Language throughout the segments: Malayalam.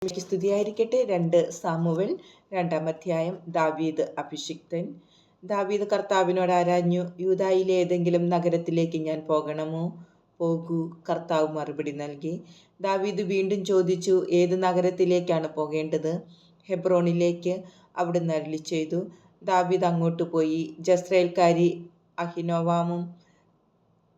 എനിക്ക് സ്തുതിയായിരിക്കട്ടെ. 2 സാമുവേൽ 2-ാം അധ്യായം. ദാവീദ് അഭിഷിക്തൻ. ദാവീദ് കർത്താവിനോട് ആരാഞ്ഞു, യൂദായിലെ ഏതെങ്കിലും നഗരത്തിലേക്ക് ഞാൻ പോകണമോ? പോകൂ, കർത്താവ് മറുപടി നൽകി. ദാവീദ് വീണ്ടും ചോദിച്ചു, ഏത് നഗരത്തിലേക്കാണ് പോകേണ്ടത്? ഹെബ്രോനിലേക്ക്, അവിടുന്ന് അരുളിച്ചെയ്തു. ദാവീദ് അങ്ങോട്ട് പോയി. ജസ്രയേൽക്കാരി അഹിനോവാമും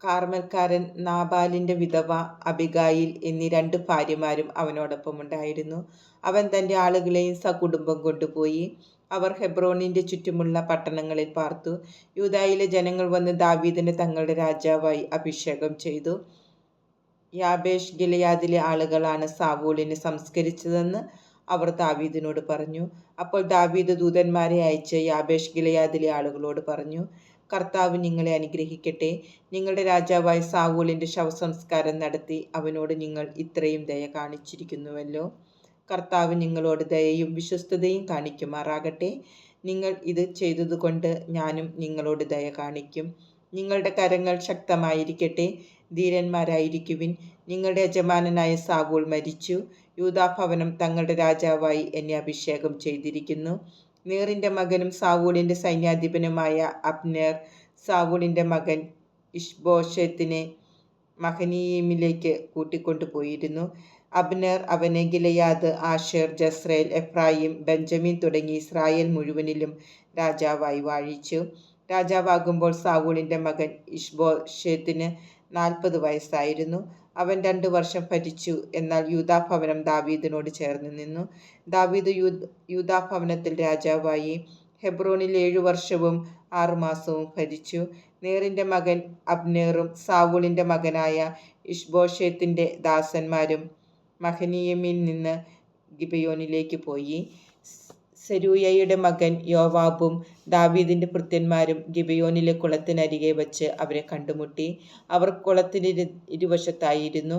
കാർമെൽക്കാരൻ നാബാലിന്റെ വിധവ അബിഗായിൽ എന്നീ 2 ഭാര്യമാരും അവനോടൊപ്പം ഉണ്ടായിരുന്നു. അവൻ തന്റെ ആളുകളെയും സകുടുംബം കൊണ്ടുപോയി. അവർ ഹെബ്രോനിന്റെ ചുറ്റുമുള്ള പട്ടണങ്ങളിൽ പാർത്തു. യൂദായിലെ ജനങ്ങൾ വന്ന് ദാവീദിനെ തങ്ങളുടെ രാജാവായി അഭിഷേകം ചെയ്തു. യാബേഷ് ഗിലെയാദിലെ ആളുകളാണ് സാവൂളിനെ സംസ്കരിച്ചതെന്ന് അവർ ദാവീദിനോട് പറഞ്ഞു. അപ്പോൾ ദാവീദ് ദൂതന്മാരെ അയച്ച് യാബേഷ് ഗിലെയാദിലെ ആളുകളോട് പറഞ്ഞു, കർത്താവ് നിങ്ങളെ അനുഗ്രഹിക്കട്ടെ. നിങ്ങളുടെ രാജാവായ സാവൂളിന്റെ ശവസംസ്കാരം നടത്തി അവനോട് നിങ്ങൾ ഇത്രയും ദയ കാണിച്ചിരിക്കുന്നുവല്ലോ. കർത്താവ് നിങ്ങളോട് ദയയും വിശ്വസ്തതയും കാണിക്കുമാറാകട്ടെ. നിങ്ങൾ ഇത് ചെയ്തതുകൊണ്ട് ഞാനും നിങ്ങളോട് ദയ കാണിക്കും. നിങ്ങളുടെ കരങ്ങൾ ശക്തമായിരിക്കട്ടെ, ധീരന്മാരായിരിക്കുവിൻ. നിങ്ങളുടെ യജമാനനായ സാവൂൾ മരിച്ചു. യൂദാഭവനം തങ്ങളുടെ രാജാവായി എന്നെ അഭിഷേകം ചെയ്തിരിക്കുന്നു. നേറിന്റെ മകനും സാവൂളിന്റെ സൈന്യാധിപനുമായ അബ്നേർ സാവൂളിന്റെ മകൻ ഇഷ്ബോശെത്തിനെ മഹനയീമിലേക്ക് കൂട്ടിക്കൊണ്ടുപോയിരുന്നു. അബ്നേർ അവനെ Gilead, Asher, Jezreel, Ephraim, Benjamin തുടങ്ങി ഇസ്രായേൽ മുഴുവനിലും രാജാവായി വാഴിച്ചു. രാജാവാകുമ്പോൾ സാവൂളിന്റെ മകൻ ഇഷ്ബോശെത്തിന് 40 വയസ്സായിരുന്നു. അവൻ 2 വർഷം ഭരിച്ചു. എന്നാൽ യൂദാഭവനം ദാവീദിനോട് ചേർന്ന് നിന്നു. ദാവീദ് യൂദാഭവനത്തിൽ രാജാവായി ഹെബ്രോനിൽ 7 വർഷവും 6 മാസവും ഭരിച്ചു. നേറിന്റെ മകൻ അബ്നേറും സാവൂളിന്റെ മകനായ ഇഷ്ബോശെത്തിന്റെ ദാസന്മാരും മഹനയീമിൽ നിന്ന് ഗിബെയോനിലേക്ക് പോയി. സെരൂയയുടെ മകൻ യോവാബും ദാവീദിന്റെ ഭൃത്യന്മാരും ഗിബെയോനിലെ കുളത്തിനരികെ വച്ച് അവരെ കണ്ടുമുട്ടി. അവർ കുളത്തിന് ഇരുവശത്തായിരുന്നു.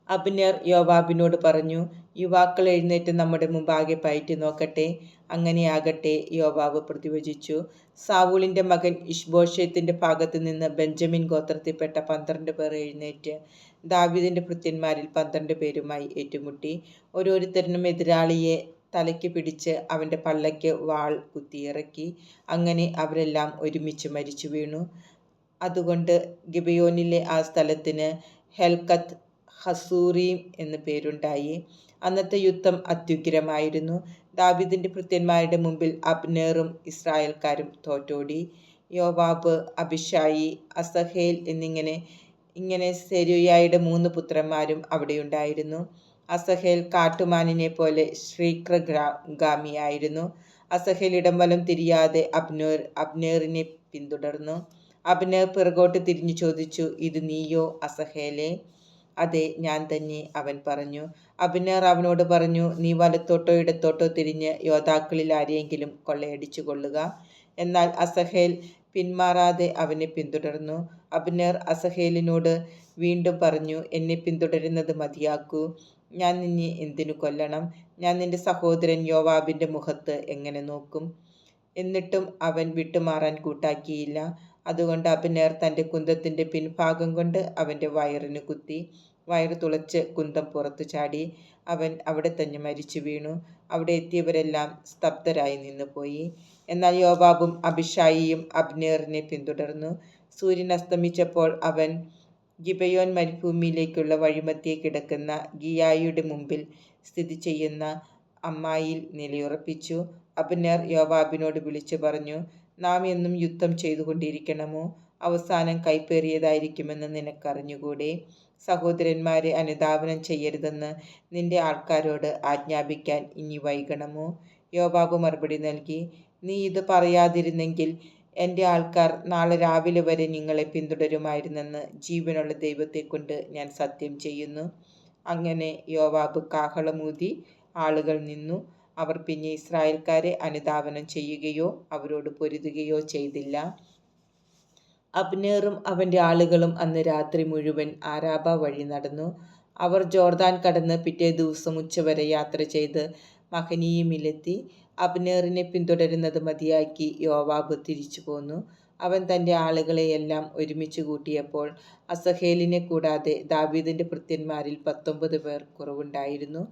അബ്നേർ യോവാബിനോട് പറഞ്ഞു, യുവാക്കൾ എഴുന്നേറ്റ് നമ്മുടെ മുമ്പാകെ പയറ്റി നോക്കട്ടെ. അങ്ങനെയാകട്ടെ, യോവാബ് പ്രതിവചിച്ചു. സാവൂളിന്റെ മകൻ ഇഷ്ബോശെത്തിന്റെ ഭാഗത്ത് നിന്ന് ബെഞ്ചമിൻ ഗോത്രത്തിൽപ്പെട്ട 12 പേർ എഴുന്നേറ്റ് ദാവീദിന്റെ ഭൃത്യന്മാരിൽ 12 പേരുമായി ഏറ്റുമുട്ടി. ഓരോരുത്തരും എതിരാളിയെ തലയ്ക്ക് പിടിച്ച് അവന്റെ പള്ളയ്ക്ക് വാൾ കുത്തിയിറക്കി. അങ്ങനെ അവരെല്ലാം ഒരുമിച്ച് മരിച്ചു വീണു. അതുകൊണ്ട് ഗിബെയോനിലെ ആ സ്ഥലത്തിന് ഹെൽക്കത്ത് ഹസൂറീം എന്ന് പേരുണ്ടായി. അന്നത്തെ യുദ്ധം അത്യുഗ്രമായിരുന്നു. ദാവീദിന്റെ ഭൃത്യന്മാരുടെ മുമ്പിൽ അബ്നേറും ഇസ്രായേൽക്കാരും തോറ്റോടി. യോവാബ്, അബിഷായി, അസഹേൽ ഇങ്ങനെ സെരൂയയുടെ 3 പുത്രന്മാരും അവിടെയുണ്ടായിരുന്നു. അസഹേൽ കാട്ടുമാനിനെ പോലെ ശീഘ്രഗാമിയായിരുന്നു. അസഹേൽ ഇടം വലം തിരിയാതെ അബ്നേറിനെ പിന്തുടർന്നു. അബ്നേർ പിറകോട്ട് തിരിഞ്ഞു ചോദിച്ചു, ഇത് നീയോ അസഹേലേ? അതെ, ഞാൻ തന്നെ, അവൻ പറഞ്ഞു. അബ്നേർ അവനോട് പറഞ്ഞു, നീ വലത്തോട്ടോ ഇടത്തോട്ടോ തിരിഞ്ഞ് യോദ്ധാക്കളിൽ ആരെയെങ്കിലും കൊള്ളയടിച്ചു കൊള്ളുക. എന്നാൽ അസഹേൽ പിന്മാറാതെ അവനെ പിന്തുടർന്നു. അബ്നേർ അസഹേലിനോട് വീണ്ടും പറഞ്ഞു, എന്നെ പിന്തുടരുന്നത് മതിയാക്കൂ. ഞാൻ നിന്നെ എന്തിനു കൊല്ലണം? ഞാൻ നിന്റെ സഹോദരൻ യോവാബിന്റെ മുഖത്ത് എങ്ങനെ നോക്കും? എന്നിട്ടും അവൻ വിട്ടുമാറാൻ കൂട്ടാക്കിയില്ല. അതുകൊണ്ട് അബ്നേർ തന്റെ കുന്തത്തിന്റെ പിൻഭാഗം കൊണ്ട് അവന്റെ വയറിന് കുത്തി. വയറ് തുളച്ച് കുന്തം പുറത്തു ചാടി. അവൻ അവിടെ തന്നെ മരിച്ചു വീണു. അവിടെ എത്തിയവരെല്ലാം സ്തബ്ധരായി നിന്നുപോയി. എന്നാൽ യോവാബും അബിഷായിയും അബ്നേറിനെ പിന്തുടർന്നു. സൂര്യൻ അസ്തമിച്ചപ്പോൾ അവൻ ഗിബെയോൻ മരുഭൂമിയിലേക്കുള്ള വഴിമധ്യേ കിടക്കുന്ന ഗിയായിയുടെ മുമ്പിൽ സ്ഥിതി ചെയ്യുന്ന അമ്മായിൽ നിലയുറപ്പിച്ചു. അബ്നേർ യോവാബിനോട് വിളിച്ചു പറഞ്ഞു, നാം എന്നും യുദ്ധം ചെയ്തുകൊണ്ടിരിക്കണമോ? അവസാനം കൈപ്പേറിയതായിരിക്കുമെന്ന് നിനക്കറിഞ്ഞുകൂടെ? സഹോദരന്മാരെ അനുധാവനം ചെയ്യരുതെന്ന് നിന്റെ ആൾക്കാരോട് ആജ്ഞാപിക്കാൻ ഇനി വൈകണമോ? യോവാബ് മറുപടി നൽകി, നീ ഇത് പറയാതിരുന്നെങ്കിൽ എൻ്റെ ആൾക്കാർ നാളെ രാവിലെ വരെ നിങ്ങളെ പിന്തുടരുമായിരുന്നെന്ന് ജീവനുള്ള ദൈവത്തെക്കൊണ്ട് ഞാൻ സത്യം ചെയ്യുന്നു. അങ്ങനെ യോവാബ് കാഹളമൂതി ആളുകൾ നിന്നു. അവർ പിന്നെ ഇസ്രായേൽക്കാരെ അനുധാവനം ചെയ്യുകയോ അവരോട് പൊരുതുകയോ ചെയ്തില്ല. അബ്നേറും അവന്റെ ആളുകളും അന്ന് രാത്രി മുഴുവൻ ആരാബ വഴി നടന്നു. അവർ ജോർദാൻ കടന്ന് പിറ്റേ ദിവസം ഉച്ചവരെ യാത്ര ചെയ്ത് മഹനയീമിലെത്തി. അബ്നേറിനെ പിന്തുടരുന്നത് മതിയാക്കി യോവാബ് തിരിച്ചു പോന്നു. അവൻ തൻ്റെ ആളുകളെയെല്ലാം ഒരുമിച്ച് കൂട്ടിയപ്പോൾ അസഹേലിനെ കൂടാതെ ദാവീദിൻ്റെ ഭൃത്യന്മാരിൽ 19 പേർ കുറവുണ്ടായിരുന്നു.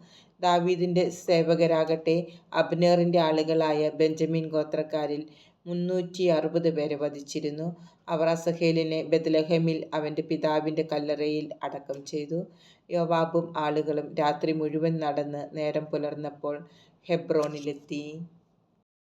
ദാവീദിൻ്റെ സേവകരാകട്ടെ അബ്നേറിൻ്റെ ആളുകളായ ബെഞ്ചമിൻ ഗോത്രക്കാരിൽ 360 പേരെ വധിച്ചിരുന്നു. അവർ അസഹേലിനെ ബെത്ലഹേമിൽ അവൻ്റെ പിതാവിൻ്റെ കല്ലറയിൽ അടക്കം ചെയ്തു. യോവാബും ആളുകളും രാത്രി മുഴുവൻ നടന്ന് നേരം പുലർന്നപ്പോൾ ഹെബ്രോനിലെത്തി.